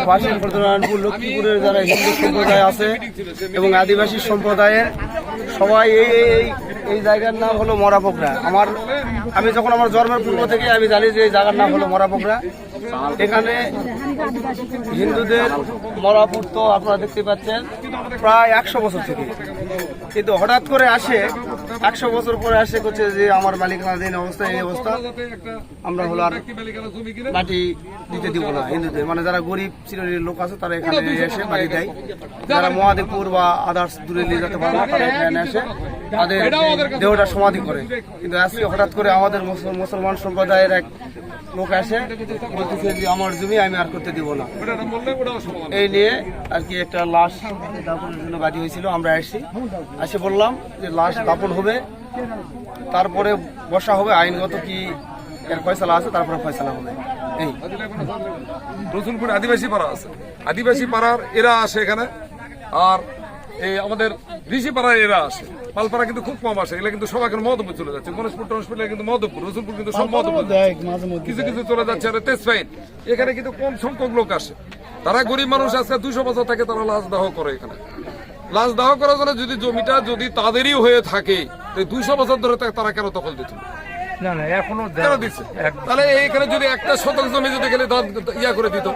পাশের বর্ধমানপুর লক্ষ্মীপুরের যারা হিন্দু সম্প্রদায় আছে এবং আদিবাসী সম্প্রদায়ের সবাই এই জায়গার নাম হলো মরাপোখরা। আমি যখন আমার জন্মের পূর্ব থেকে আমি জানি যে এই জায়গার নাম হলো মরাপোখরা। এখানে হিন্দুদের মরাপুর তো আপনারা দেখতে পাচ্ছেন প্রায় 100 বছর থেকে, কিন্তু হঠাৎ করে আসে 100 বছর পরে আসে করছে যে আমার মালিকানাধীন অবস্থা, এই অবস্থা, আমরা হলো আর মাটি দিতে দিব না হিন্দুদের। মানে যারা গরিব শ্রেণীর লোক আছে তারা এখানে এসে মাটি দেয়, যারা মহাদেবপুর বা আদার্স দূরে নিয়ে যেতে পারে না তারা এখানে এসে তাদের দেহটা সমাধি করে। কিন্তু আজকে হঠাৎ করে আমাদের মুসলমান সম্প্রদায়ের এক লোক আসে বলতেছে যে আমার জমি আমি আর করতে দিব না। এই নিয়ে আর কি একটা লাশ দাপনের জন্য বাড়ি হয়েছিল। আমরা এসে বললাম যে লাশ দাপন হবে, তারপরে বসা হবে, আইনগত কি এর ফয়সালা আছে তারপরে ফয়সালা হবে। এই রসুলপুর আদিবাসী পাড়া আছে, আদিবাসী পাড়ার এরা আসে এখানে, আর এই আমাদের ঋষি পাড়ার এরা আসে। পালপাড়া কিন্তু খুব কম আসে, এগুলো কিন্তু সব এখন মধুপুর চলে যাচ্ছে। গণেশপুর টনেশপুর কিন্তু মধুপুর, রসুলপুর কিন্তু সব মধুপুর, কিছু কিছু চলে যাচ্ছে আর তেজপাইন। এখানে কিন্তু কম সংখ্যক লোক আসে, তারা গরিব মানুষ। আজকে 200 বছর থেকে তারা লাশ দাহ করে। এখানে লাশ দাহ করার জন্য যদি জমিটা যদি তাদেরই হয়ে থাকে, 200 বছর ধরে তারা কেন দখল দিত না? এখনো কেন দিচ্ছে? তাহলে এখানে যদি 1 শতক জমি যদি গেলে ইয়া করে দিত।